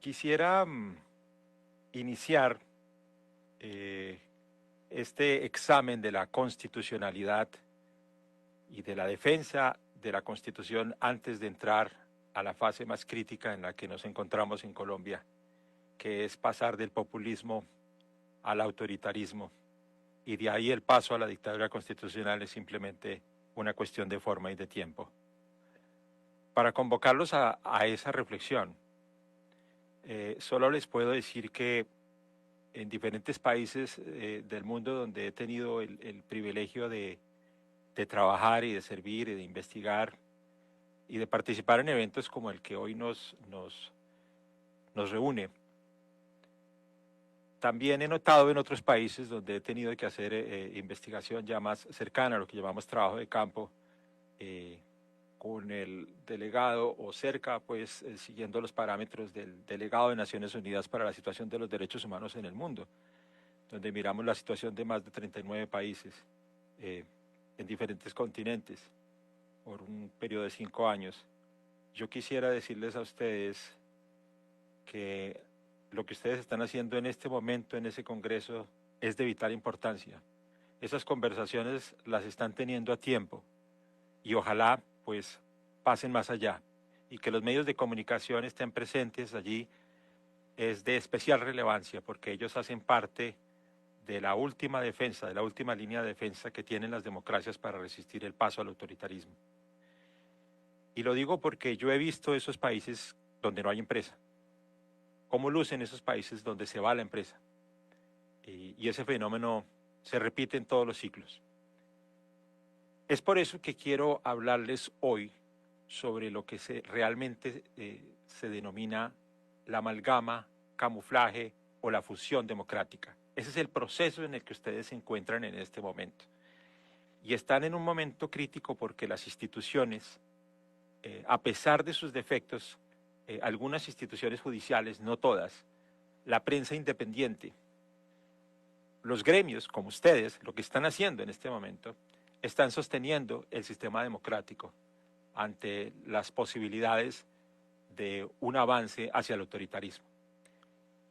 Quisiera iniciar eh, este examen de la constitucionalidad y de la defensa de la Constitución antes de entrar a la fase más crítica en la que nos encontramos en Colombia, que es pasar del populismo al autoritarismo. Y de ahí el paso a la dictadura constitucional es simplemente una cuestión de forma y de tiempo. Para convocarlos a esa reflexión, solo les puedo decir que en diferentes países del mundo donde he tenido el privilegio de trabajar y de servir y de investigar y de participar en eventos como el que hoy nos reúne. También he notado en otros países donde he tenido que hacer investigación ya más cercana, lo que llamamos trabajo de campo, eh, con el delegado o cerca, pues siguiendo los parámetros del delegado de Naciones Unidas para la situación de los derechos humanos en el mundo, donde miramos la situación de más de 39 países eh, en diferentes continentes por un periodo de 5 años. Yo quisiera decirles a ustedes que lo que ustedes están haciendo en este momento en ese Congreso es de vital importancia. Esas conversaciones las están teniendo a tiempo y ojalá pues pasen más allá y que los medios de comunicación estén presentes allí es de especial relevancia porque ellos hacen parte de la última defensa, de la última línea de defensa que tienen las democracias para resistir el paso al autoritarismo. Y lo digo porque yo he visto esos países donde no hay empresa, cómo lucen esos países donde se va la empresa. Y ese fenómeno se repite en todos los ciclos. Es por eso que quiero hablarles hoy sobre lo que realmente se denomina la amalgama, camuflaje o la fusión democrática. Ese es el proceso en el que ustedes se encuentran en este momento. Y están en un momento crítico porque las instituciones, a pesar de sus defectos, algunas instituciones judiciales, no todas, la prensa independiente, los gremios, como ustedes, lo que están haciendo en este momento, están sosteniendo el sistema democrático ante las posibilidades de un avance hacia el autoritarismo.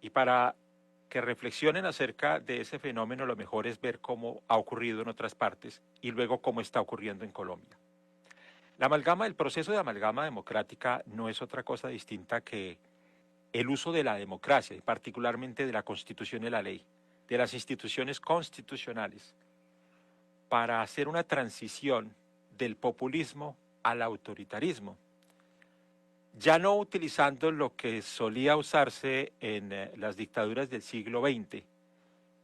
Y para que reflexionen acerca de ese fenómeno, lo mejor es ver cómo ha ocurrido en otras partes y luego cómo está ocurriendo en Colombia. El proceso de amalgama democrática no es otra cosa distinta que el uso de la democracia, y particularmente de la Constitución y la ley, de las instituciones constitucionales, para hacer una transición del populismo al autoritarismo, ya no utilizando lo que solía usarse en las dictaduras del siglo XX,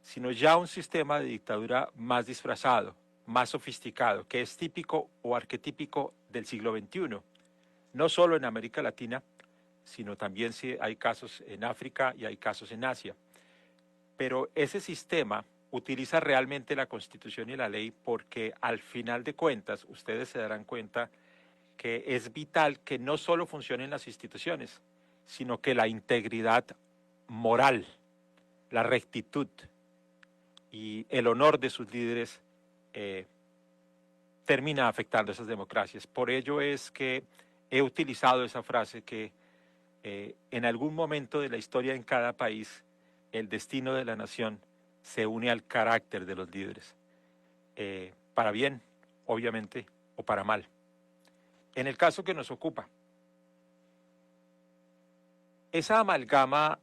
sino ya un sistema de dictadura más disfrazado, más sofisticado, que es típico o arquetípico del siglo XXI, no solo en América Latina, sino también si hay casos en África y hay casos en Asia. Pero ese sistema utiliza realmente la Constitución y la ley porque al final de cuentas ustedes se darán cuenta que es vital que no solo funcionen las instituciones, sino que la integridad moral, la rectitud y el honor de sus líderes termina afectando esas democracias. Por ello es que he utilizado esa frase que en algún momento de la historia en cada país el destino de la nación se une al carácter de los líderes, para bien, obviamente, o para mal. En el caso que nos ocupa, esa amalgama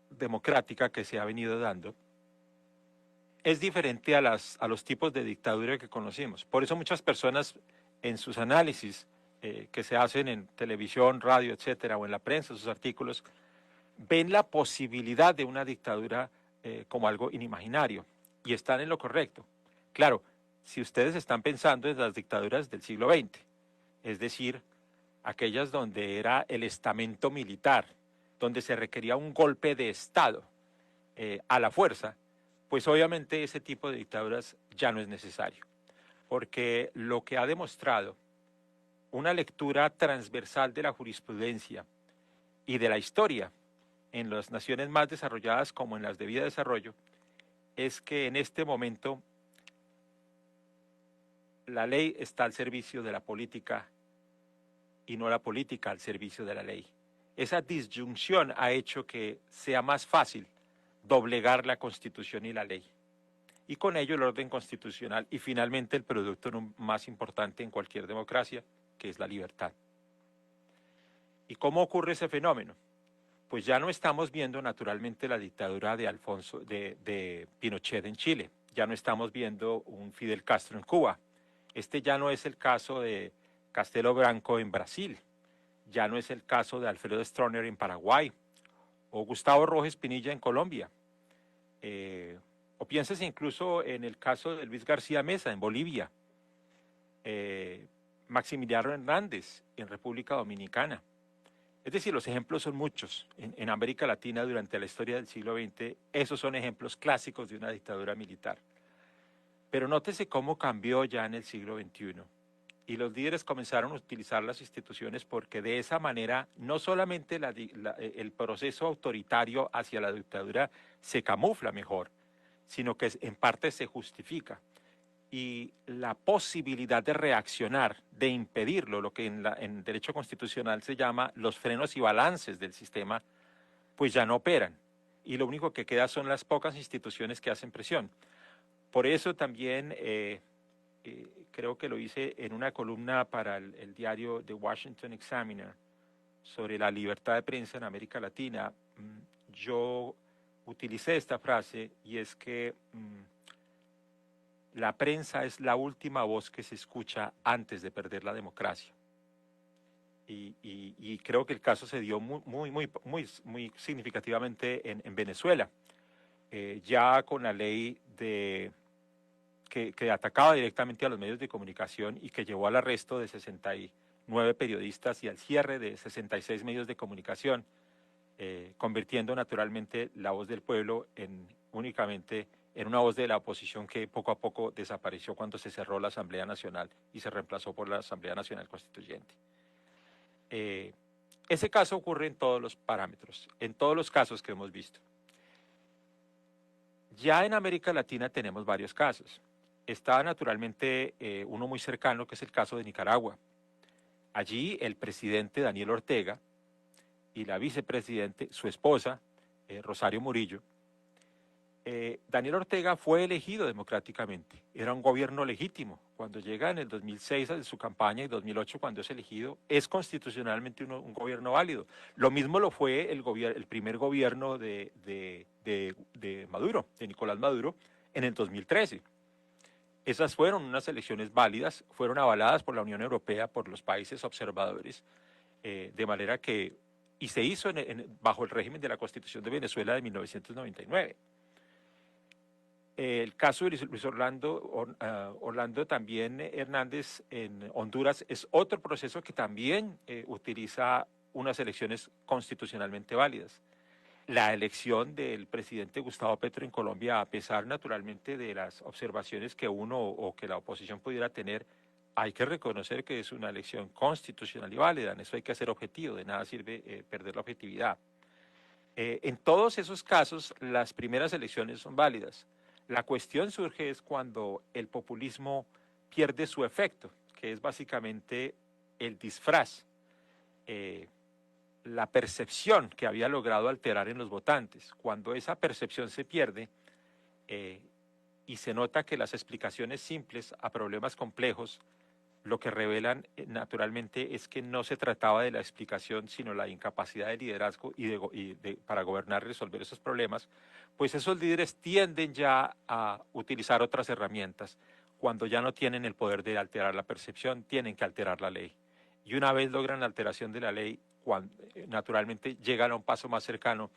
democrática que se ha venido dando es diferente a los tipos de dictadura que conocimos. Por eso muchas personas en sus análisis que se hacen en televisión, radio, etcétera, o en la prensa, sus artículos, ven la posibilidad de una dictadura como algo inimaginario y están en lo correcto. Claro, si ustedes están pensando en las dictaduras del siglo XX, es decir, aquellas donde era el estamento militar, donde se requería un golpe de Estado a la fuerza, pues obviamente ese tipo de dictaduras ya no es necesario, porque lo que ha demostrado una lectura transversal de la jurisprudencia y de la historia en las naciones más desarrolladas como en las de vía de desarrollo, es que en este momento la ley está al servicio de la política y no la política al servicio de la ley. Esa disyunción ha hecho que sea más fácil doblegar la Constitución y la ley. Y con ello el orden constitucional y finalmente el producto más importante en cualquier democracia, que es la libertad. ¿Y cómo ocurre ese fenómeno? Pues ya no estamos viendo naturalmente la dictadura de Pinochet en Chile, ya no estamos viendo un Fidel Castro en Cuba. Este ya no es el caso de Castelo Branco en Brasil, ya no es el caso de Alfredo Stroessner en Paraguay o Gustavo Rojas Pinilla en Colombia. O pienses incluso en el caso de Luis García Mesa en Bolivia, Maximiliano Hernández en República Dominicana. Es decir, los ejemplos son muchos. En América Latina durante la historia del siglo XX, esos son ejemplos clásicos de una dictadura militar. Pero nótese cómo cambió ya en el siglo XXI. Y los líderes comenzaron a utilizar las instituciones porque de esa manera no solamente el proceso autoritario hacia la dictadura se camufla mejor, sino que en parte se justifica. Y la posibilidad de reaccionar, de impedirlo, lo que en derecho constitucional se llama los frenos y balances del sistema, pues ya no operan. Y lo único que queda son las pocas instituciones que hacen presión. Por eso también creo que lo hice en una columna para el diario The Washington Examiner sobre la libertad de prensa en América Latina. Yo utilicé esta frase y es que la prensa es la última voz que se escucha antes de perder la democracia. Y creo que el caso se dio muy significativamente en Venezuela. Ya con la ley que atacaba directamente a los medios de comunicación y que llevó al arresto de 69 periodistas y al cierre de 66 medios de comunicación, convirtiendo naturalmente la voz del pueblo únicamente en una voz de la oposición que poco a poco desapareció cuando se cerró la Asamblea Nacional y se reemplazó por la Asamblea Nacional Constituyente. Ese caso ocurre en todos los parámetros, en todos los casos que hemos visto. Ya en América Latina tenemos varios casos. Está naturalmente uno muy cercano, que es el caso de Nicaragua. Allí el presidente Daniel Ortega y la vicepresidente, su esposa, Rosario Murillo. Daniel Ortega fue elegido democráticamente, era un gobierno legítimo. Cuando llega en el 2006 a su campaña y 2008 cuando es elegido, es constitucionalmente un gobierno válido. Lo mismo lo fue el primer gobierno de Maduro, de Nicolás Maduro, en el 2013. Esas fueron unas elecciones válidas, fueron avaladas por la Unión Europea, por los países observadores, de manera que, y se hizo bajo el régimen de la Constitución de Venezuela de 1999. El caso de Luis Orlando también Hernández en Honduras es otro proceso que también utiliza unas elecciones constitucionalmente válidas. La elección del presidente Gustavo Petro en Colombia, a pesar naturalmente de las observaciones que uno o que la oposición pudiera tener, hay que reconocer que es una elección constitucional y válida. En eso hay que ser objetivo, de nada sirve perder la objetividad. En todos esos casos, las primeras elecciones son válidas. La cuestión surge es cuando el populismo pierde su efecto, que es básicamente el disfraz, la percepción que había logrado alterar en los votantes. Cuando esa percepción se pierde y se nota que las explicaciones simples a problemas complejos lo que revelan naturalmente es que no se trataba de la explicación, sino la incapacidad de liderazgo para gobernar y resolver esos problemas, pues esos líderes tienden ya a utilizar otras herramientas. Cuando ya no tienen el poder de alterar la percepción, tienen que alterar la ley. Y una vez logran la alteración de la ley, naturalmente llegan a un paso más cercano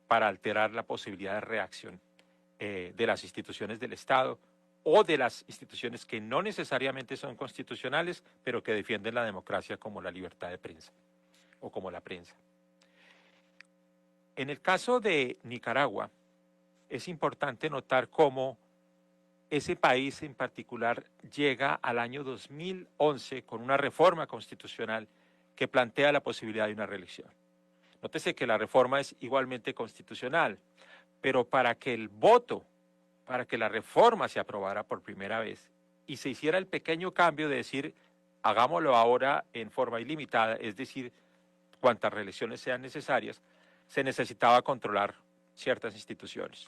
para alterar la posibilidad de reacción de las instituciones del Estado, o de las instituciones que no necesariamente son constitucionales, pero que defienden la democracia como la libertad de prensa o como la prensa. En el caso de Nicaragua, es importante notar cómo ese país en particular llega al año 2011 con una reforma constitucional que plantea la posibilidad de una reelección. Nótese que la reforma es igualmente constitucional, pero para que el voto, para que la reforma se aprobara por primera vez y se hiciera el pequeño cambio de decir, hagámoslo ahora en forma ilimitada, es decir, cuantas reelecciones sean necesarias, se necesitaba controlar ciertas instituciones.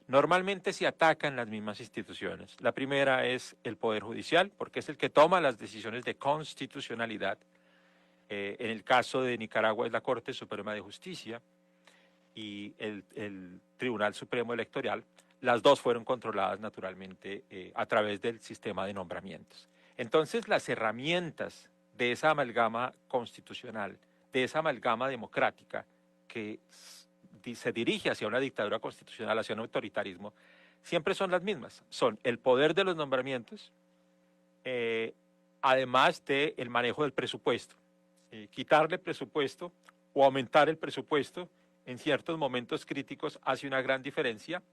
Normalmente se atacan las mismas instituciones. La primera es el Poder Judicial, porque es el que toma las decisiones de constitucionalidad. En el caso de Nicaragua es la Corte Suprema de Justicia y el Tribunal Supremo Electoral. Las dos fueron controladas naturalmente a través del sistema de nombramientos. Entonces, las herramientas de esa amalgama constitucional, de esa amalgama democrática que se dirige hacia una dictadura constitucional, hacia un autoritarismo, siempre son las mismas. Son el poder de los nombramientos, además del manejo del presupuesto. Quitarle presupuesto o aumentar el presupuesto en ciertos momentos críticos hace una gran diferencia.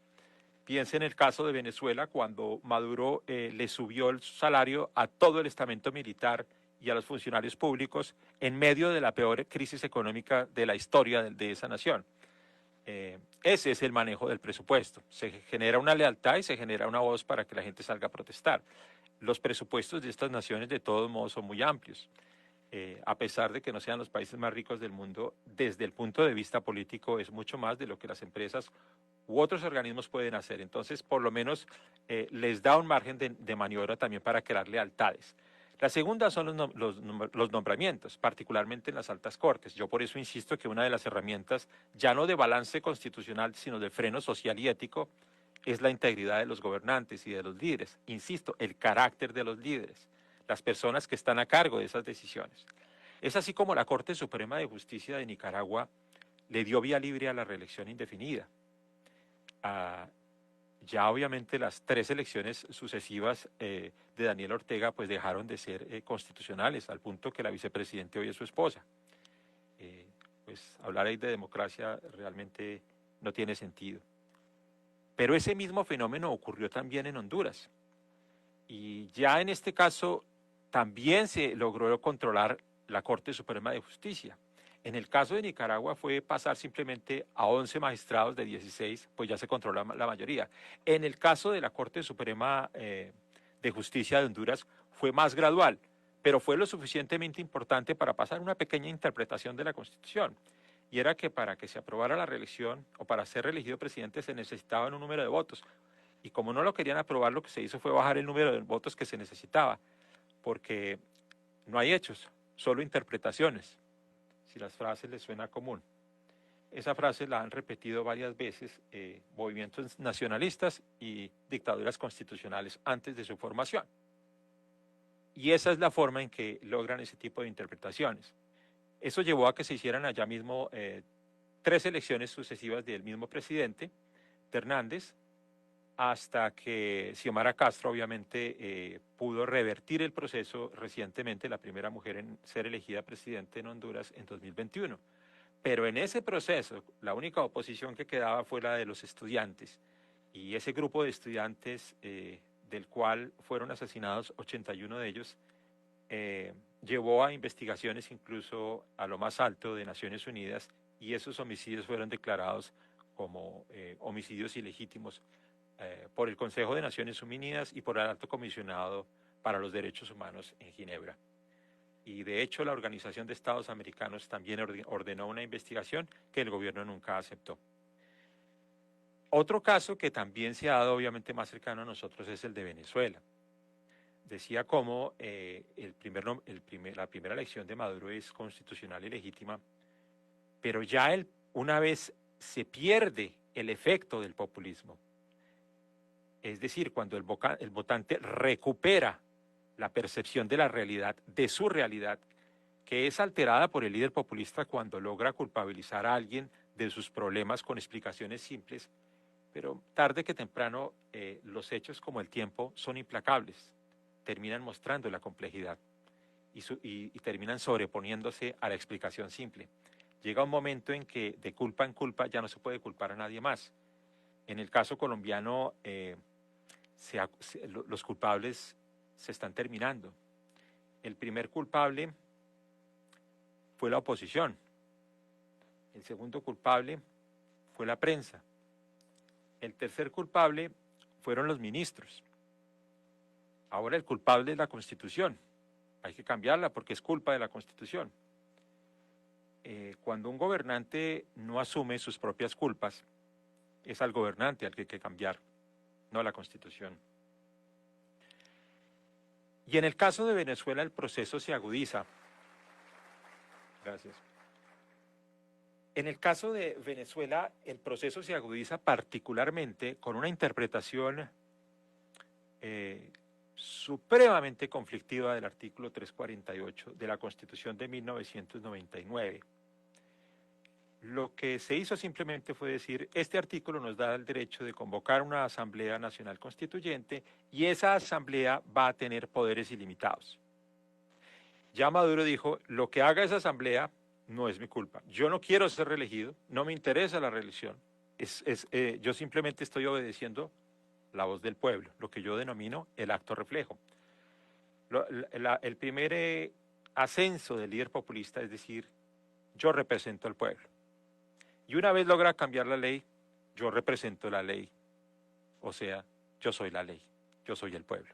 Piense en el caso de Venezuela, cuando Maduro le subió el salario a todo el estamento militar y a los funcionarios públicos en medio de la peor crisis económica de la historia de esa nación. Ese es el manejo del presupuesto. Se genera una lealtad y se genera una voz para que la gente salga a protestar. Los presupuestos de estas naciones de todos modos son muy amplios. A pesar de que no sean los países más ricos del mundo, desde el punto de vista político es mucho más de lo que las empresas u otros organismos pueden hacer. Entonces, por lo menos les da un margen de maniobra también para crear lealtades. La segunda son los nombramientos, particularmente en las altas cortes. Yo por eso insisto que una de las herramientas, ya no de balance constitucional, sino de freno social y ético, es la integridad de los gobernantes y de los líderes. Insisto, el carácter de los líderes, las personas que están a cargo de esas decisiones. Es así como la Corte Suprema de Justicia de Nicaragua le dio vía libre a la reelección indefinida. Ya obviamente las 3 elecciones sucesivas de Daniel Ortega pues dejaron de ser constitucionales, al punto que la vicepresidente hoy es su esposa. Pues hablar ahí de democracia realmente no tiene sentido. Pero ese mismo fenómeno ocurrió también en Honduras. Y ya en este caso también se logró controlar la Corte Suprema de Justicia. En el caso de Nicaragua fue pasar simplemente a 11 magistrados de 16, pues ya se controla la mayoría. En el caso de la Corte Suprema de Justicia de Honduras fue más gradual, pero fue lo suficientemente importante para pasar una pequeña interpretación de la Constitución. Y era que para que se aprobara la reelección o para ser reelegido presidente se necesitaban un número de votos. Y como no lo querían aprobar, lo que se hizo fue bajar el número de votos que se necesitaba, porque no hay hechos, solo interpretaciones, si las frases les suena común. Esa frase la han repetido varias veces movimientos nacionalistas y dictaduras constitucionales antes de su formación. Y esa es la forma en que logran ese tipo de interpretaciones. Eso llevó a que se hicieran allá mismo 3 elecciones sucesivas del mismo presidente, de Hernández, hasta que Xiomara Castro obviamente pudo revertir el proceso recientemente, la primera mujer en ser elegida presidente en Honduras en 2021. Pero en ese proceso, la única oposición que quedaba fue la de los estudiantes. Y ese grupo de estudiantes, del cual fueron asesinados 81 de ellos, llevó a investigaciones incluso a lo más alto de Naciones Unidas, y esos homicidios fueron declarados como homicidios ilegítimos por el Consejo de Naciones Unidas y por el Alto Comisionado para los Derechos Humanos en Ginebra. Y de hecho la Organización de Estados Americanos también ordenó una investigación que el gobierno nunca aceptó. Otro caso que también se ha dado obviamente más cercano a nosotros es el de Venezuela. Decía cómo la primera elección de Maduro es constitucional y legítima, pero ya una vez se pierde el efecto del populismo, es decir, cuando el votante recupera la percepción de la realidad, de su realidad, que es alterada por el líder populista cuando logra culpabilizar a alguien de sus problemas con explicaciones simples, pero tarde que temprano los hechos como el tiempo son implacables, terminan mostrando la complejidad y terminan sobreponiéndose a la explicación simple. Llega un momento en que de culpa en culpa ya no se puede culpar a nadie más. En el caso colombiano, los culpables se están terminando. El primer culpable fue la oposición. El segundo culpable fue la prensa. El tercer culpable fueron los ministros. Ahora el culpable es la Constitución. Hay que cambiarla porque es culpa de la Constitución. cuando un gobernante no asume sus propias culpas, es al gobernante al que hay que cambiar, no a la Constitución. Y en el caso de Venezuela el proceso se agudiza. Gracias. En el caso de Venezuela el proceso se agudiza particularmente con una interpretación supremamente conflictiva del artículo 348 de la Constitución de 1999. Lo que se hizo simplemente fue decir, este artículo nos da el derecho de convocar una Asamblea Nacional Constituyente y esa Asamblea va a tener poderes ilimitados. Ya Maduro dijo, lo que haga esa Asamblea no es mi culpa. Yo no quiero ser reelegido, no me interesa la reelección. Yo simplemente estoy obedeciendo la voz del pueblo, lo que yo denomino el acto reflejo. El primer ascenso del líder populista es decir, yo represento al pueblo. Y una vez logra cambiar la ley, yo represento la ley. O sea, yo soy la ley, yo soy el pueblo.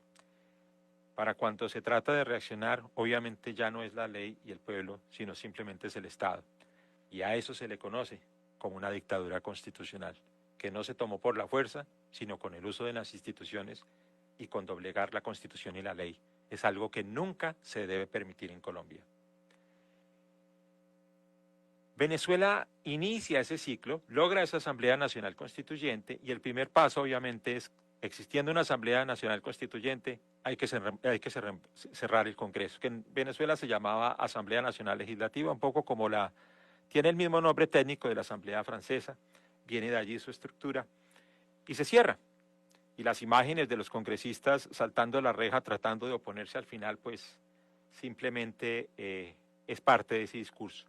Para cuando se trata de reaccionar, obviamente ya no es la ley y el pueblo, sino simplemente es el Estado. Y a eso se le conoce como una dictadura constitucional, que no se tomó por la fuerza, sino con el uso de las instituciones y con doblegar la Constitución y la ley. Es algo que nunca se debe permitir en Colombia. Venezuela inicia ese ciclo, logra esa Asamblea Nacional Constituyente y el primer paso obviamente es, existiendo una Asamblea Nacional Constituyente, hay que cerrar el Congreso, que en Venezuela se llamaba Asamblea Nacional Legislativa, un poco como tiene el mismo nombre técnico de la Asamblea Francesa, viene de allí su estructura, y se cierra. Y las imágenes de los congresistas saltando la reja, tratando de oponerse al final, pues simplemente es parte de ese discurso.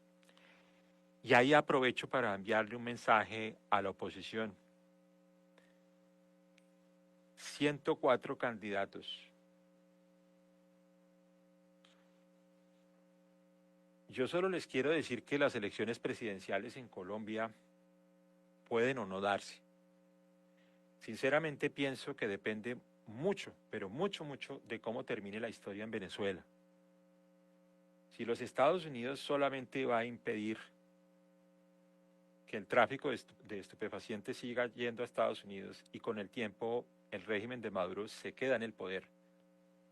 Y ahí aprovecho para enviarle un mensaje a la oposición. 104 candidatos. Yo solo les quiero decir que las elecciones presidenciales en Colombia pueden o no darse. Sinceramente pienso que depende mucho, pero mucho, mucho de cómo termine la historia en Venezuela. Si los Estados Unidos solamente va a impedir que el tráfico de estupefacientes siga yendo a Estados Unidos y con el tiempo el régimen de Maduro se queda en el poder,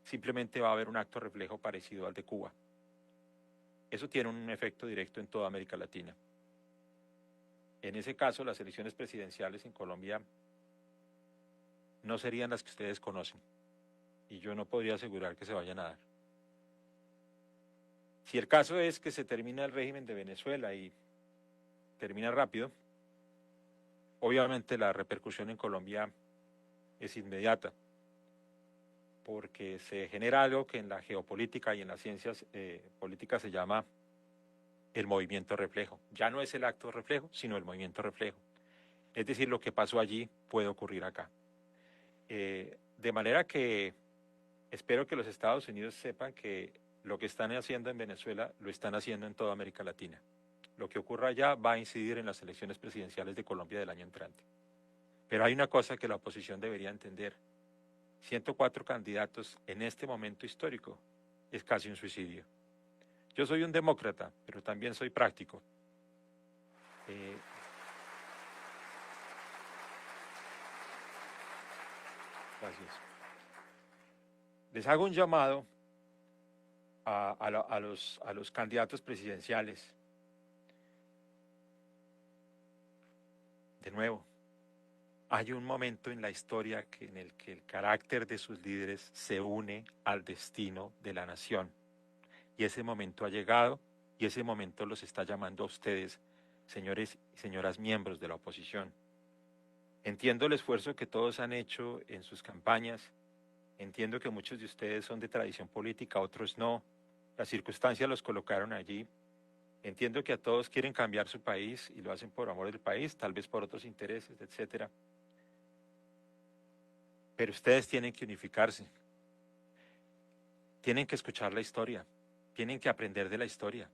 simplemente va a haber un acto reflejo parecido al de Cuba. Eso tiene un efecto directo en toda América Latina. En ese caso, las elecciones presidenciales en Colombia no serían las que ustedes conocen, y yo no podría asegurar que se vayan a dar. Si el caso es que se termina el régimen de Venezuela y termina rápido, obviamente la repercusión en Colombia es inmediata, porque se genera algo que en la geopolítica y en las ciencias políticas se llama el movimiento reflejo. Ya no es el acto reflejo, sino el movimiento reflejo. Es decir, lo que pasó allí puede ocurrir acá. De manera que espero que los Estados Unidos sepan que lo que están haciendo en Venezuela lo están haciendo en toda América Latina. Lo que ocurra allá va a incidir en las elecciones presidenciales de Colombia del año entrante. Pero hay una cosa que la oposición debería entender. 104 candidatos en este momento histórico es casi un suicidio. Yo soy un demócrata, pero también soy práctico. Gracias. Les hago un llamado a los candidatos presidenciales. De nuevo, hay un momento en la historia en el que el carácter de sus líderes se une al destino de la nación. Y ese momento ha llegado y ese momento los está llamando a ustedes, señores y señoras miembros de la oposición. Entiendo el esfuerzo que todos han hecho en sus campañas. Entiendo que muchos de ustedes son de tradición política, otros no. Las circunstancias los colocaron allí. Entiendo que a todos quieren cambiar su país y lo hacen por amor del país, tal vez por otros intereses, etc. Pero ustedes tienen que unificarse. Tienen que escuchar la historia. Tienen que aprender de la historia.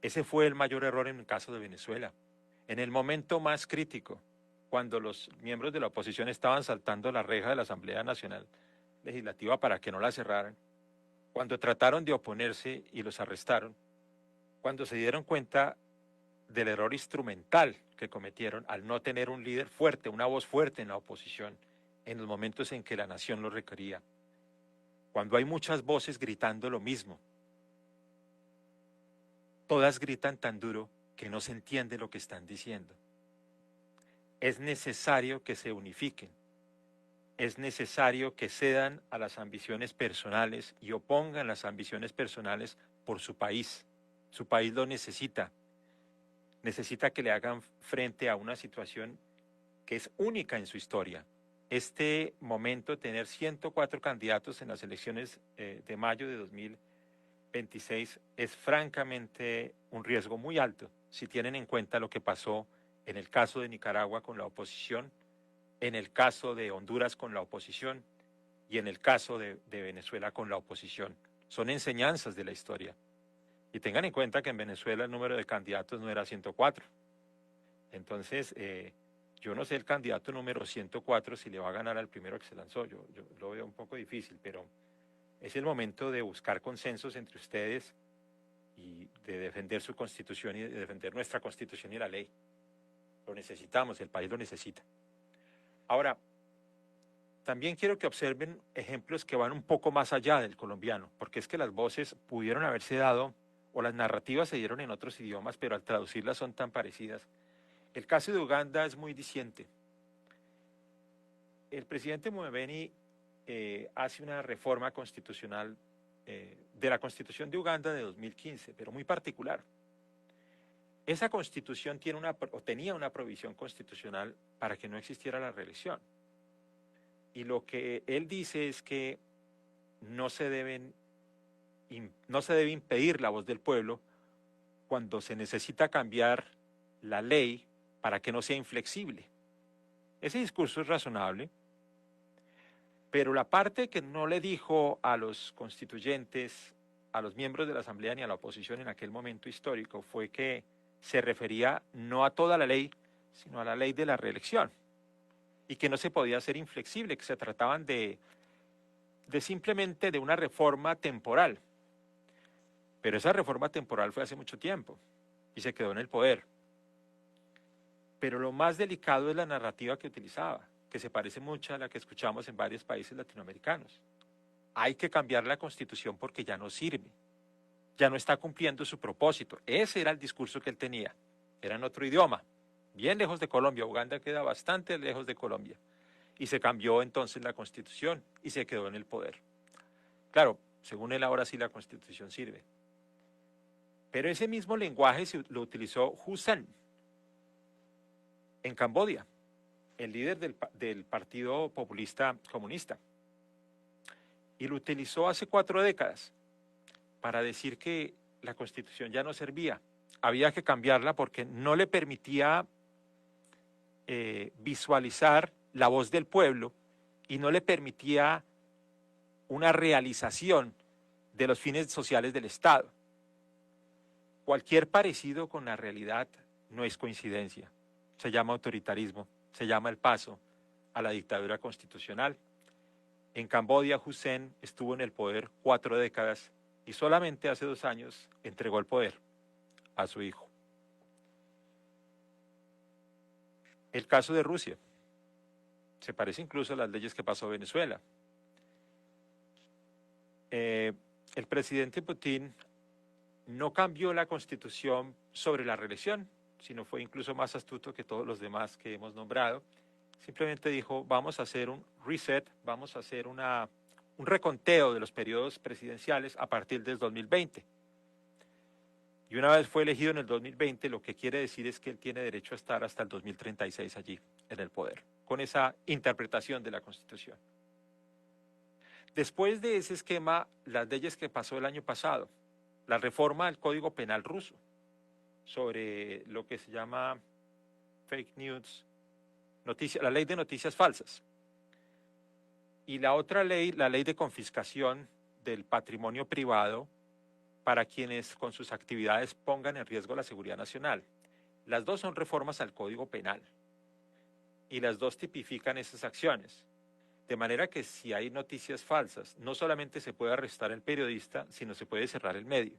Ese fue el mayor error en el caso de Venezuela. En el momento más crítico, cuando los miembros de la oposición estaban saltando la reja de la Asamblea Nacional Legislativa para que no la cerraran, cuando trataron de oponerse y los arrestaron, cuando se dieron cuenta del error instrumental que cometieron al no tener un líder fuerte, una voz fuerte en la oposición en los momentos en que la nación lo requería. Cuando hay muchas voces gritando lo mismo, todas gritan tan duro que no se entiende lo que están diciendo. Es necesario que se unifiquen. Es necesario que cedan a las ambiciones personales y opongan las ambiciones personales por su país. Su país lo necesita. Necesita que le hagan frente a una situación que es única en su historia. Este momento, tener 104 candidatos en las elecciones de mayo de 2026, es francamente un riesgo muy alto si tienen en cuenta lo que pasó en el caso de Nicaragua con la oposición, en el caso de Honduras con la oposición y en el caso de Venezuela con la oposición. Son enseñanzas de la historia. Y tengan en cuenta que en Venezuela el número de candidatos no era 104. Entonces, yo no sé el candidato número 104 si le va a ganar al primero que se lanzó. Yo lo veo un poco difícil, pero es el momento de buscar consensos entre ustedes y de defender su constitución y de defender nuestra constitución y la ley. Lo necesitamos, el país lo necesita. Ahora, también quiero que observen ejemplos que van un poco más allá del colombiano, porque es que las voces pudieron haberse dado, o las narrativas se dieron en otros idiomas, pero al traducirlas son tan parecidas. El caso de Uganda es muy diciente. El presidente Museveni hace una reforma constitucional de la Constitución de Uganda de 2015, pero muy particular. Esa constitución tenía una provisión constitucional para que no existiera la reelección. Y lo que él dice es que no se debe impedir la voz del pueblo cuando se necesita cambiar la ley para que no sea inflexible. Ese discurso es razonable, pero la parte que no le dijo a los constituyentes, a los miembros de la Asamblea ni a la oposición en aquel momento histórico fue que se refería no a toda la ley, sino a la ley de la reelección, y que no se podía hacer inflexible, que se trataban de simplemente de una reforma temporal. Pero esa reforma temporal fue hace mucho tiempo y se quedó en el poder. Pero lo más delicado es la narrativa que utilizaba, que se parece mucho a la que escuchamos en varios países latinoamericanos. Hay que cambiar la Constitución porque ya no sirve, ya no está cumpliendo su propósito. Ese era el discurso que él tenía, era en otro idioma, bien lejos de Colombia. Uganda queda bastante lejos de Colombia. Y se cambió entonces la Constitución y se quedó en el poder. Claro, según él ahora sí la Constitución sirve. Pero ese mismo lenguaje lo utilizó Hun Sen en Camboya, el líder del Partido Populista Comunista. Y lo utilizó hace 4 décadas para decir que la Constitución ya no servía. Había que cambiarla porque no le permitía visualizar la voz del pueblo y no le permitía una realización de los fines sociales del Estado. Cualquier parecido con la realidad no es coincidencia. Se llama autoritarismo, se llama el paso a la dictadura constitucional. En Camboya, Hun Sen estuvo en el poder 4 décadas y solamente hace 2 años entregó el poder a su hijo. El caso de Rusia se parece incluso a las leyes que pasó en Venezuela. El presidente Putin no cambió la constitución sobre la reelección, sino fue incluso más astuto que todos los demás que hemos nombrado. Simplemente dijo, vamos a hacer un reset, vamos a hacer un reconteo de los periodos presidenciales a partir del 2020. Y una vez fue elegido en el 2020, lo que quiere decir es que él tiene derecho a estar hasta el 2036 allí, en el poder, con esa interpretación de la Constitución. Después de ese esquema, las leyes que pasó el año pasado, la reforma del Código Penal ruso sobre lo que se llama fake news, la ley de noticias falsas. Y la otra ley, la ley de confiscación del patrimonio privado para quienes con sus actividades pongan en riesgo la seguridad nacional. Las dos son reformas al Código Penal y las dos tipifican esas acciones. De manera que si hay noticias falsas, no solamente se puede arrestar al periodista, sino se puede cerrar el medio.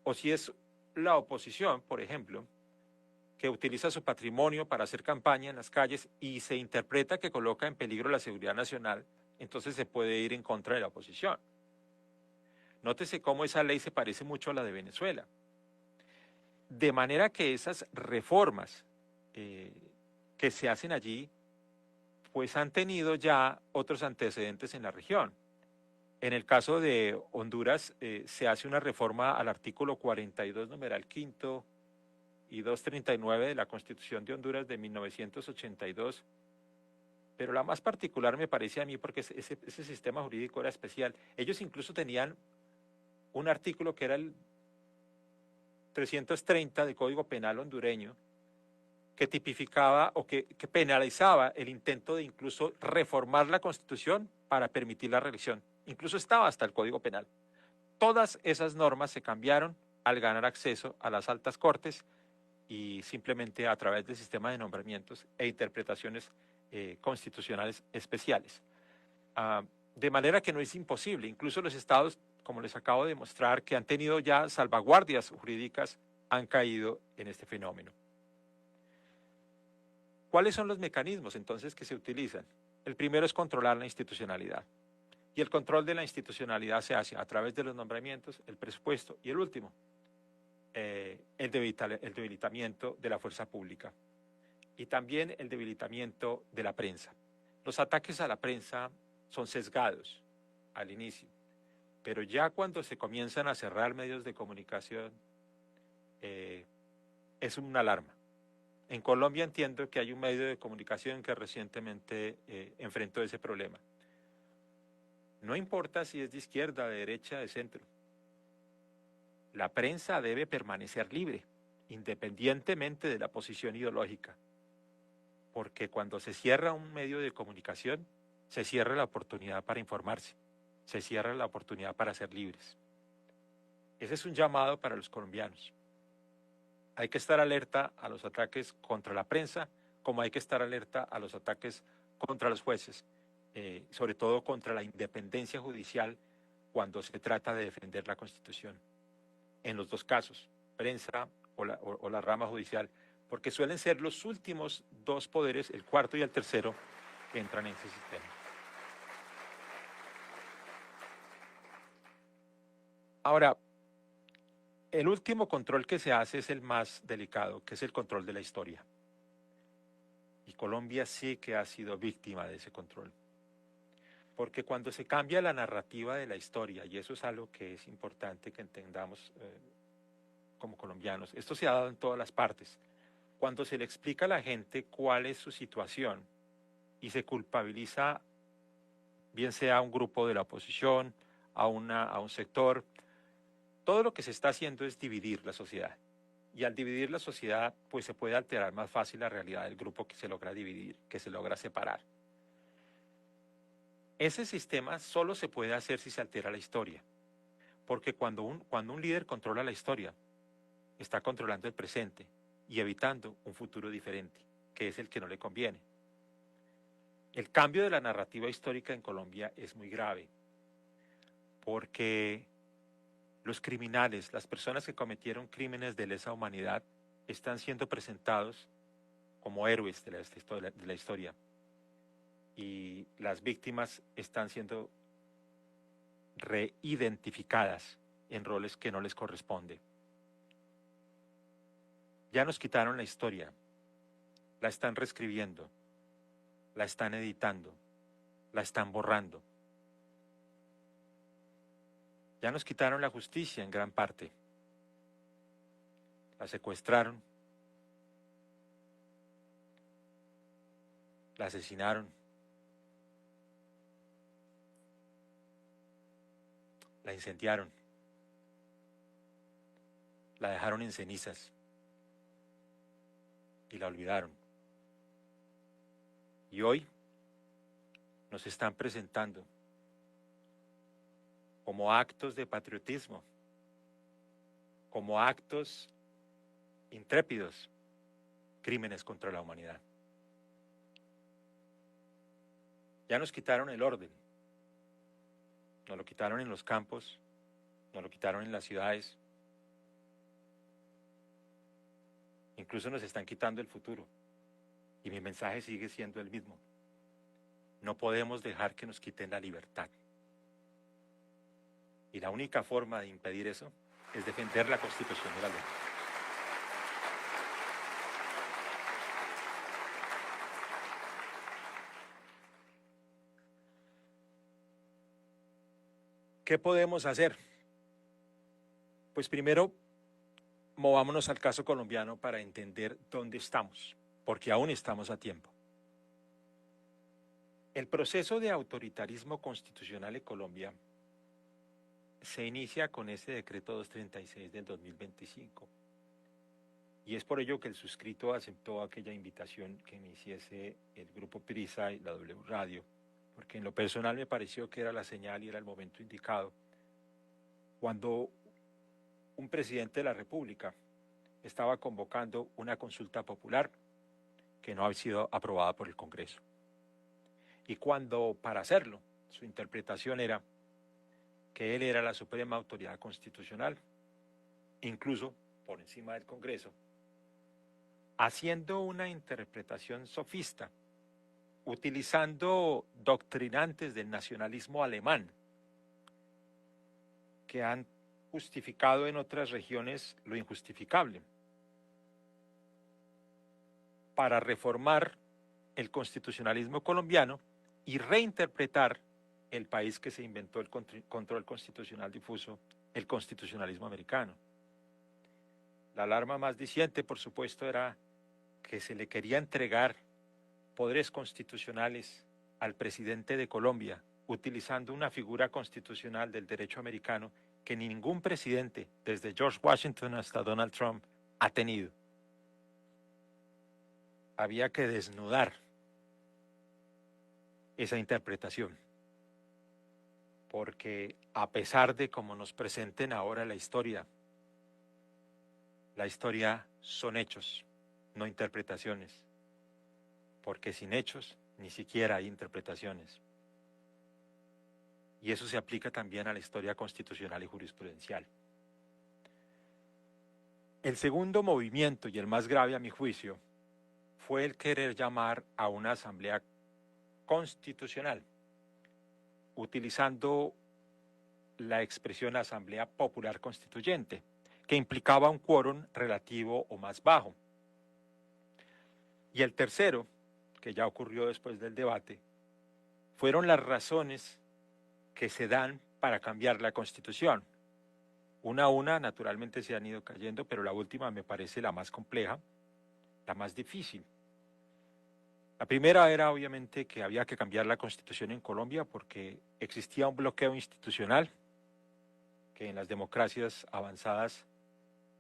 O si es la oposición, por ejemplo, que utiliza su patrimonio para hacer campaña en las calles y se interpreta que coloca en peligro la seguridad nacional, entonces se puede ir en contra de la oposición. Nótese cómo esa ley se parece mucho a la de Venezuela. De manera que esas reformas que se hacen allí, pues han tenido ya otros antecedentes en la región. En el caso de Honduras, se hace una reforma al artículo 42, numeral quinto, y 239 de la Constitución de Honduras de 1982, pero la más particular me parece a mí porque ese sistema jurídico era especial. Ellos incluso tenían un artículo que era el 330 del Código Penal hondureño, que tipificaba o que penalizaba el intento de incluso reformar la Constitución para permitir la reelección. Incluso estaba hasta el Código Penal. Todas esas normas se cambiaron al ganar acceso a las altas cortes y simplemente a través del sistema de nombramientos e interpretaciones constitucionales especiales. De manera que no es imposible. Incluso los estados, como les acabo de mostrar, que han tenido ya salvaguardias jurídicas, han caído en este fenómeno. ¿Cuáles son los mecanismos entonces que se utilizan? El primero es controlar la institucionalidad. Y el control de la institucionalidad se hace a través de los nombramientos, el presupuesto y el último, el debilitamiento de la fuerza pública y también el debilitamiento de la prensa. Los ataques a la prensa son sesgados al inicio, pero ya cuando se comienzan a cerrar medios de comunicación, es una alarma. En Colombia entiendo que hay un medio de comunicación que recientemente enfrentó ese problema. No importa si es de izquierda, de derecha, de centro. La prensa debe permanecer libre, independientemente de la posición ideológica, porque cuando se cierra un medio de comunicación, se cierra la oportunidad para informarse, se cierra la oportunidad para ser libres. Ese es un llamado para los colombianos. Hay que estar alerta a los ataques contra la prensa, como hay que estar alerta a los ataques contra los jueces, sobre todo contra la independencia judicial cuando se trata de defender la Constitución. En los dos casos, prensa o la rama judicial, porque suelen ser los últimos dos poderes, el cuarto y el tercero, que entran en ese sistema. Ahora, el último control que se hace es el más delicado, que es el control de la historia. Y Colombia sí que ha sido víctima de ese control. Porque cuando se cambia la narrativa de la historia, y eso es algo que es importante que entendamos como colombianos, esto se ha dado en todas las partes, cuando se le explica a la gente cuál es su situación y se culpabiliza, bien sea a un grupo de la oposición, a un sector, todo lo que se está haciendo es dividir la sociedad. Y al dividir la sociedad, pues se puede alterar más fácil la realidad del grupo que se logra dividir, que se logra separar. Ese sistema solo se puede hacer si se altera la historia, porque cuando un líder controla la historia, está controlando el presente y evitando un futuro diferente, que es el que no le conviene. El cambio de la narrativa histórica en Colombia es muy grave, porque los criminales, las personas que cometieron crímenes de lesa humanidad, están siendo presentados como héroes de la historia. Y las víctimas están siendo reidentificadas en roles que no les corresponde. Ya nos quitaron la historia, la están reescribiendo, la están editando, la están borrando. Ya nos quitaron la justicia en gran parte. La secuestraron, la asesinaron, la incendiaron, la dejaron en cenizas y la olvidaron. Y hoy nos están presentando como actos de patriotismo, como actos intrépidos, crímenes contra la humanidad. Ya nos quitaron el orden, nos lo quitaron en los campos, nos lo quitaron en las ciudades, incluso nos están quitando el futuro. Y mi mensaje sigue siendo el mismo. No podemos dejar que nos quiten la libertad. Y la única forma de impedir eso es defender la Constitución y la ley. ¿Qué podemos hacer? Pues primero, movámonos al caso colombiano para entender dónde estamos, porque aún estamos a tiempo. El proceso de autoritarismo constitucional en Colombia se inicia con ese decreto 236 del 2025. Y es por ello que el suscrito aceptó aquella invitación que me hiciese el Grupo Prisa y la W Radio, porque en lo personal me pareció que era la señal y era el momento indicado. Cuando un presidente de la República estaba convocando una consulta popular que no había sido aprobada por el Congreso. Y cuando, para hacerlo, su interpretación era que él era la suprema autoridad constitucional, incluso por encima del Congreso, haciendo una interpretación sofista, utilizando doctrinantes del nacionalismo alemán, que han justificado en otras regiones lo injustificable, para reformar el constitucionalismo colombiano y reinterpretar el país que se inventó el control constitucional difuso, el constitucionalismo americano. La alarma más diciente, por supuesto, era que se le quería entregar poderes constitucionales al presidente de Colombia, utilizando una figura constitucional del derecho americano que ningún presidente, desde George Washington hasta Donald Trump, ha tenido. Había que desnudar esa interpretación, porque a pesar de cómo nos presenten ahora la historia son hechos, no interpretaciones, porque sin hechos ni siquiera hay interpretaciones. Y eso se aplica también a la historia constitucional y jurisprudencial. El segundo movimiento, y el más grave a mi juicio, fue el querer llamar a una asamblea constitucional, utilizando la expresión Asamblea Popular Constituyente, que implicaba un quórum relativo o más bajo. Y el tercero, que ya ocurrió después del debate, fueron las razones que se dan para cambiar la Constitución. Una a una, naturalmente, se han ido cayendo, pero la última me parece la más compleja, la más difícil. La primera era, obviamente, que había que cambiar la Constitución en Colombia porque existía un bloqueo institucional que en las democracias avanzadas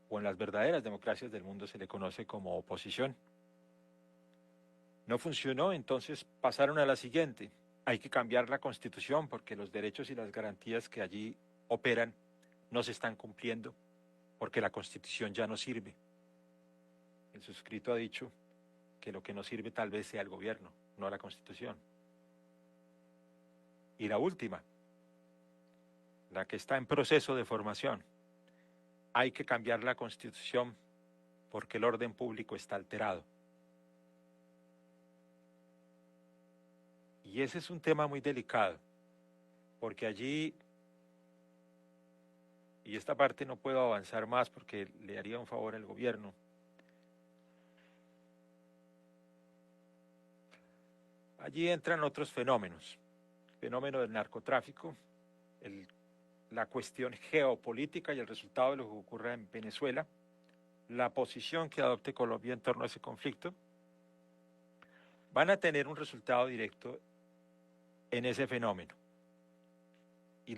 o en las verdaderas democracias del mundo se le conoce como oposición. No funcionó, entonces pasaron a la siguiente. Hay que cambiar la Constitución porque los derechos y las garantías que allí operan no se están cumpliendo, porque la Constitución ya no sirve. El suscrito ha dicho que lo que no sirve tal vez sea el gobierno, no la Constitución. Y la última, la que está en proceso de formación. Hay que cambiar la Constitución porque el orden público está alterado. Y ese es un tema muy delicado, porque allí, y esta parte no puedo avanzar más porque le haría un favor al gobierno, allí entran otros fenómenos, el fenómeno del narcotráfico, la cuestión geopolítica y el resultado de lo que ocurra en Venezuela, la posición que adopte Colombia en torno a ese conflicto, van a tener un resultado directo en ese fenómeno. Y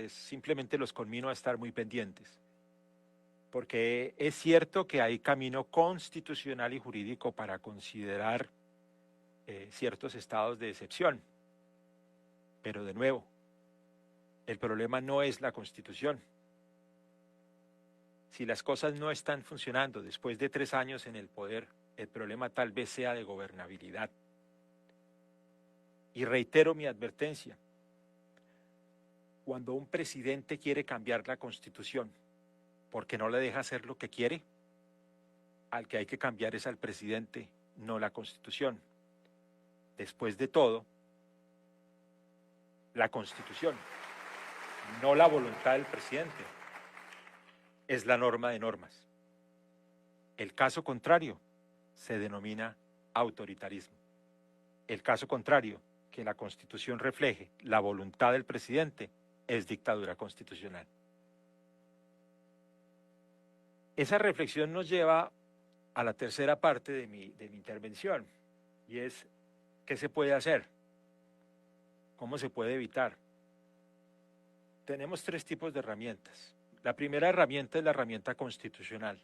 simplemente los conmino a estar muy pendientes. Porque es cierto que hay camino constitucional y jurídico para considerar ciertos estados de excepción. Pero de nuevo, el problema no es la Constitución. Si las cosas no están funcionando después de 3 años en el poder, el problema tal vez sea de gobernabilidad. Y reitero mi advertencia. Cuando un presidente quiere cambiar la Constitución porque no le deja hacer lo que quiere, al que hay que cambiar es al presidente, no la Constitución. Después de todo, la Constitución, no la voluntad del presidente, es la norma de normas. El caso contrario se denomina autoritarismo. El caso contrario, que la Constitución refleje la voluntad del presidente, es dictadura constitucional. Esa reflexión nos lleva a la tercera parte de mi intervención, y es, ¿qué se puede hacer? ¿Cómo se puede evitar? Tenemos tres tipos de herramientas. La primera herramienta es la herramienta constitucional.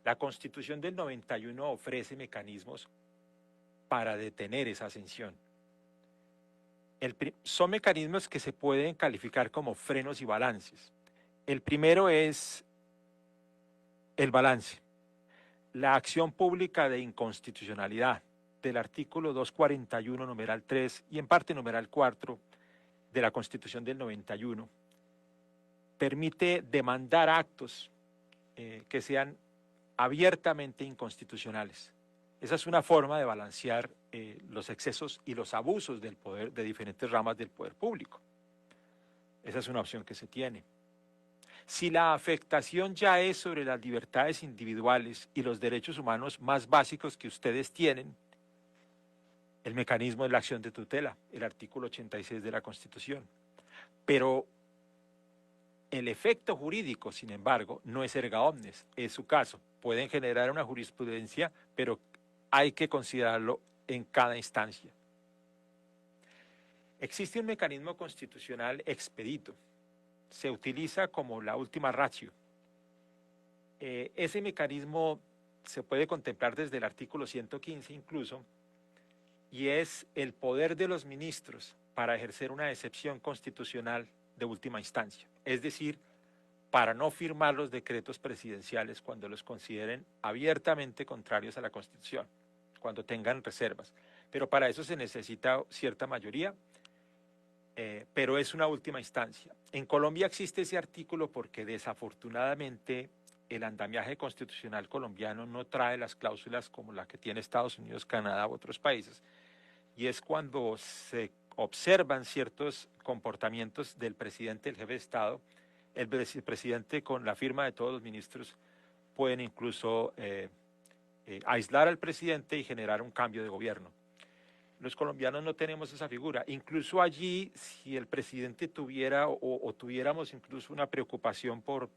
La Constitución del 91 ofrece mecanismos para detener esa ascensión. Son mecanismos que se pueden calificar como frenos y balances. El primero es el balance. La acción pública de inconstitucionalidad del artículo 241, numeral 3 y en parte numeral 4 de la Constitución del 91 permite demandar actos que sean abiertamente inconstitucionales. Esa es una forma de balancear los excesos y los abusos del poder de diferentes ramas del poder público. Esa es una opción que se tiene. Si la afectación ya es sobre las libertades individuales y los derechos humanos más básicos que ustedes tienen, el mecanismo es la acción de tutela, el artículo 86 de la Constitución. Pero el efecto jurídico, sin embargo, no es erga omnes, es su caso. Pueden generar una jurisprudencia, pero hay que considerarlo en cada instancia. Existe un mecanismo constitucional expedito. Se utiliza como la última ratio. Ese mecanismo se puede contemplar desde el artículo 115 incluso, y es el poder de los ministros para ejercer una excepción constitucional de última instancia. Es decir, para no firmar los decretos presidenciales cuando los consideren abiertamente contrarios a la Constitución, cuando tengan reservas. Pero para eso se necesita cierta mayoría, pero es una última instancia. En Colombia existe ese artículo porque desafortunadamente el andamiaje constitucional colombiano no trae las cláusulas como la que tiene Estados Unidos, Canadá u otros países, y es cuando se observan ciertos comportamientos del presidente, el jefe de Estado, el presidente con la firma de todos los ministros pueden incluso aislar al presidente y generar un cambio de gobierno. Los colombianos no tenemos esa figura. Incluso allí, si el presidente tuviera o tuviéramos incluso una preocupación por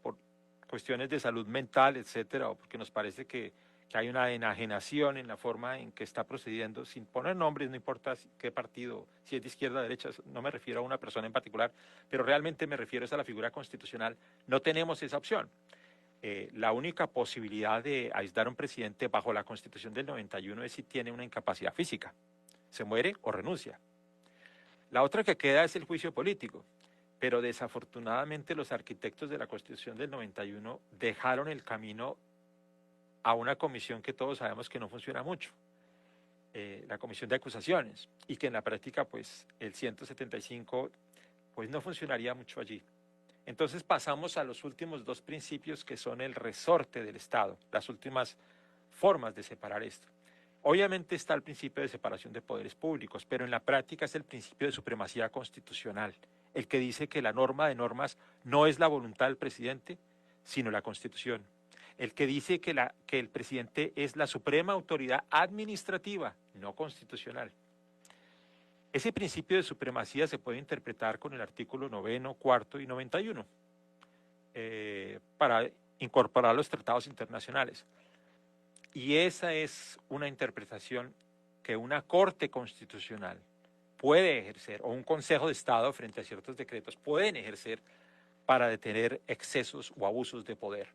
cuestiones de salud mental, etcétera, o porque nos parece que hay una enajenación en la forma en que está procediendo, sin poner nombres, no importa qué partido, si es de izquierda o derecha, no me refiero a una persona en particular, pero realmente me refiero a la figura constitucional, no tenemos esa opción. La única posibilidad de aislar a un presidente bajo la Constitución del 91 es si tiene una incapacidad física, se muere o renuncia. La otra que queda es el juicio político, pero desafortunadamente los arquitectos de la Constitución del 91 dejaron el camino a una comisión que todos sabemos que no funciona mucho, la comisión de acusaciones, y que en la práctica pues el 175 pues no funcionaría mucho allí. Entonces pasamos a los últimos dos principios que son el resorte del Estado, las últimas formas de separar esto. Obviamente está el principio de separación de poderes públicos, pero en la práctica es el principio de supremacía constitucional, el que dice que la norma de normas no es la voluntad del presidente, sino la Constitución. El que dice que el presidente es la suprema autoridad administrativa, no constitucional. Ese principio de supremacía se puede interpretar con el artículo 9, 4 y 91 para incorporar los tratados internacionales. Y esa es una interpretación que una Corte Constitucional puede ejercer, o un Consejo de Estado frente a ciertos decretos pueden ejercer para detener excesos o abusos de poder.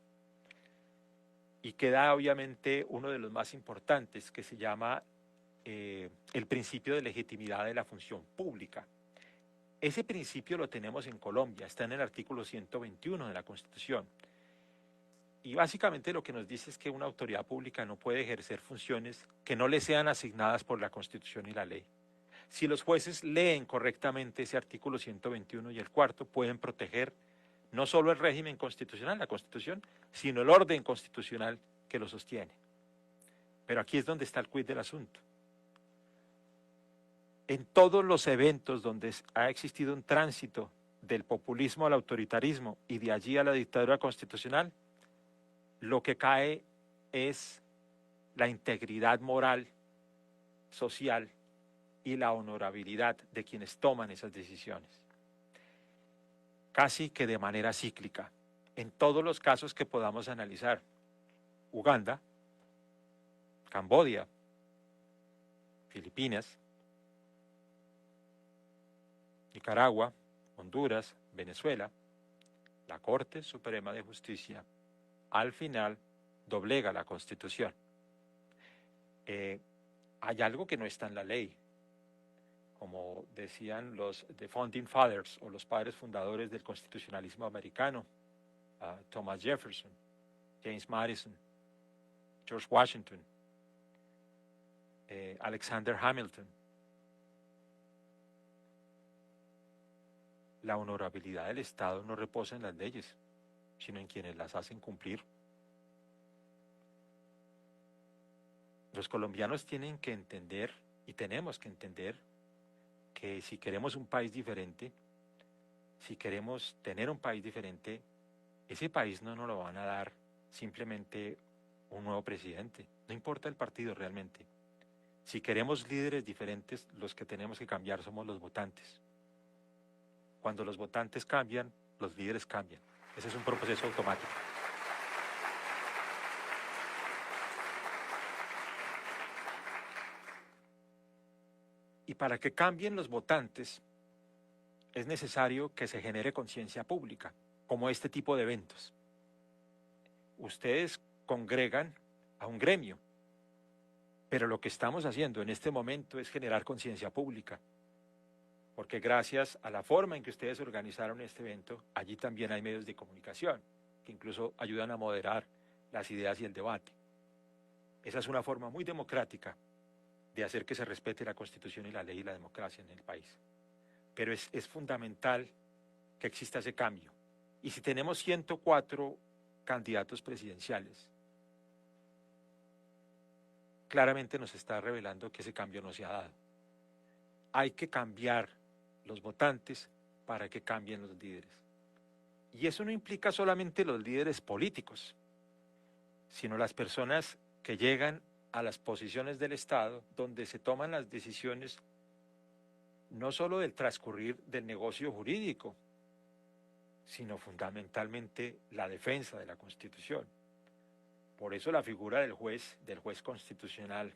Y queda obviamente uno de los más importantes, que se llama el principio de legitimidad de la función pública. Ese principio lo tenemos en Colombia, está en el artículo 121 de la Constitución. Y básicamente lo que nos dice es que una autoridad pública no puede ejercer funciones que no le sean asignadas por la Constitución y la ley. Si los jueces leen correctamente ese artículo 121 y el cuarto, pueden proteger no solo el régimen constitucional, la Constitución, sino el orden constitucional que lo sostiene. Pero aquí es donde está el quid del asunto. En todos los eventos donde ha existido un tránsito del populismo al autoritarismo y de allí a la dictadura constitucional, lo que cae es la integridad moral, social y la honorabilidad de quienes toman esas decisiones. Casi que de manera cíclica, en todos los casos que podamos analizar. Uganda, Camboya, Filipinas, Nicaragua, Honduras, Venezuela, la Corte Suprema de Justicia al final doblega la Constitución. Hay algo que no está en la ley, como decían los The Founding Fathers o los padres fundadores del constitucionalismo americano, Thomas Jefferson, James Madison, George Washington, Alexander Hamilton. La honorabilidad del Estado no reposa en las leyes, sino en quienes las hacen cumplir. Los colombianos tienen que entender, y tenemos que entender, que si queremos un país diferente, si queremos tener un país diferente, ese país no nos lo van a dar simplemente un nuevo presidente, no importa el partido realmente. Si queremos líderes diferentes, los que tenemos que cambiar somos los votantes. Cuando los votantes cambian, los líderes cambian. Ese es un proceso automático. Y para que cambien los votantes, es necesario que se genere conciencia pública, como este tipo de eventos. Ustedes congregan a un gremio, pero lo que estamos haciendo en este momento es generar conciencia pública, porque gracias a la forma en que ustedes organizaron este evento, allí también hay medios de comunicación, que incluso ayudan a moderar las ideas y el debate. Esa es una forma muy democrática de hacer que se respete la Constitución y la ley y la democracia en el país. Pero es fundamental que exista ese cambio. Y si tenemos 104 candidatos presidenciales, claramente nos está revelando que ese cambio no se ha dado. Hay que cambiar los votantes para que cambien los líderes. Y eso no implica solamente los líderes políticos, sino las personas que llegan a las posiciones del Estado donde se toman las decisiones no solo del transcurrir del negocio jurídico, sino fundamentalmente la defensa de la Constitución. Por eso la figura del juez constitucional,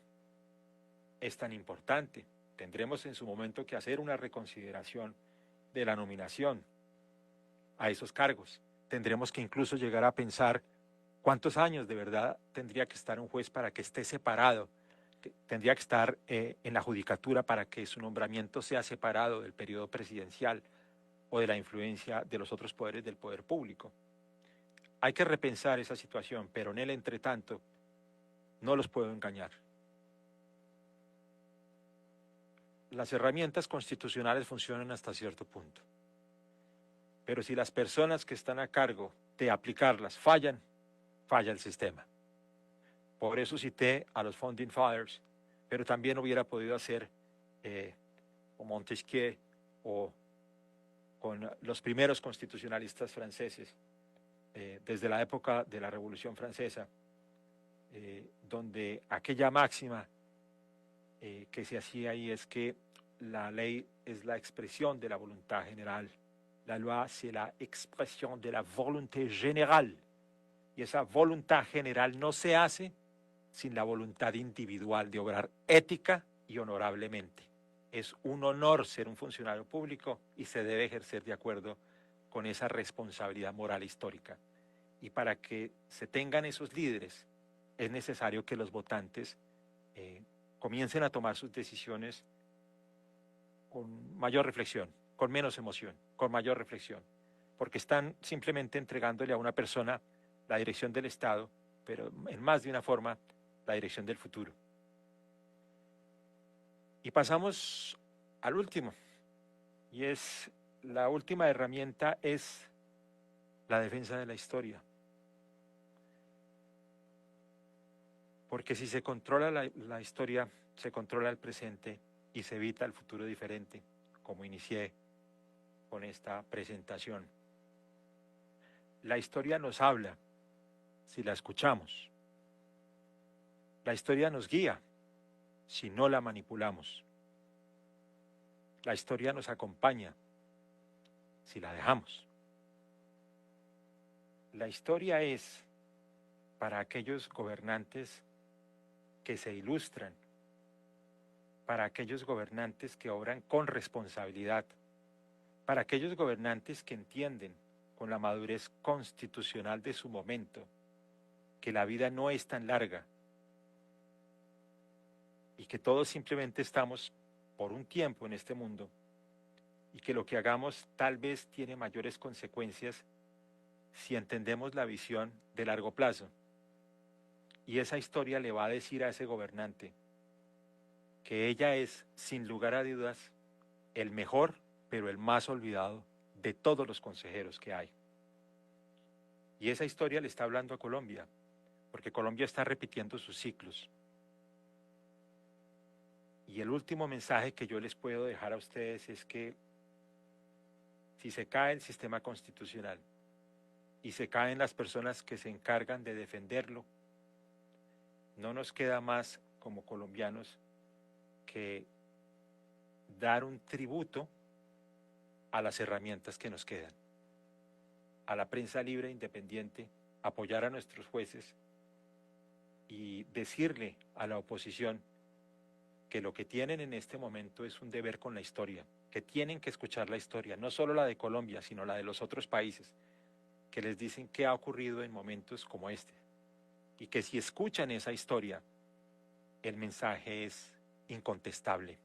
es tan importante. Tendremos en su momento que hacer una reconsideración de la nominación a esos cargos. Tendremos que incluso llegar a pensar cuántos años de verdad tendría que estar un juez para que esté separado, tendría que estar en la judicatura para que su nombramiento sea separado del periodo presidencial o de la influencia de los otros poderes del poder público. Hay que repensar esa situación, pero en el entretanto no los puedo engañar. Las herramientas constitucionales funcionan hasta cierto punto, pero si las personas que están a cargo de aplicarlas fallan, falla el sistema. Por eso cité a los Founding Fathers, pero también hubiera podido hacer con Montesquieu o con los primeros constitucionalistas franceses, desde la época de la Revolución Francesa, donde aquella máxima que se hacía ahí es que la ley es la expresión de la voluntad general. La loi, c'est la expresión de la volonté générale. Y esa voluntad general no se hace sin la voluntad individual de obrar ética y honorablemente. Es un honor ser un funcionario público y se debe ejercer de acuerdo con esa responsabilidad moral histórica. Y para que se tengan esos líderes, es necesario que los votantes comiencen a tomar sus decisiones con mayor reflexión, con menos emoción, con mayor reflexión, porque están simplemente entregándole a una persona la dirección del Estado, pero en más de una forma la dirección del futuro. Y pasamos al último, y es la última herramienta es la defensa de la historia. Porque si se controla la historia, se controla el presente y se evita el futuro diferente, como inicié con esta presentación. La historia nos habla si la escuchamos. La historia nos guía si no la manipulamos. La historia nos acompaña si la dejamos. La historia es para aquellos gobernantes que se ilustran, para aquellos gobernantes que obran con responsabilidad, para aquellos gobernantes que entienden con la madurez constitucional de su momento que la vida no es tan larga y que todos simplemente estamos por un tiempo en este mundo y que lo que hagamos tal vez tiene mayores consecuencias si entendemos la visión de largo plazo. Y esa historia le va a decir a ese gobernante que ella es, sin lugar a dudas, el mejor, pero el más olvidado de todos los consejeros que hay. Y esa historia le está hablando a Colombia, porque Colombia está repitiendo sus ciclos. Y el último mensaje que yo les puedo dejar a ustedes es que si se cae el sistema constitucional y se caen las personas que se encargan de defenderlo, no nos queda más como colombianos que dar un tributo a las herramientas que nos quedan, a la prensa libre e independiente, apoyar a nuestros jueces y decirle a la oposición que lo que tienen en este momento es un deber con la historia, que tienen que escuchar la historia, no solo la de Colombia, sino la de los otros países, que les dicen qué ha ocurrido en momentos como este, y que si escuchan esa historia, el mensaje es incontestable.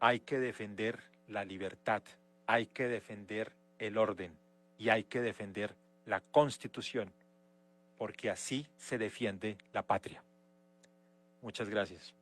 Hay que defender la libertad, hay que defender el orden y hay que defender la Constitución, porque así se defiende la patria. Muchas gracias.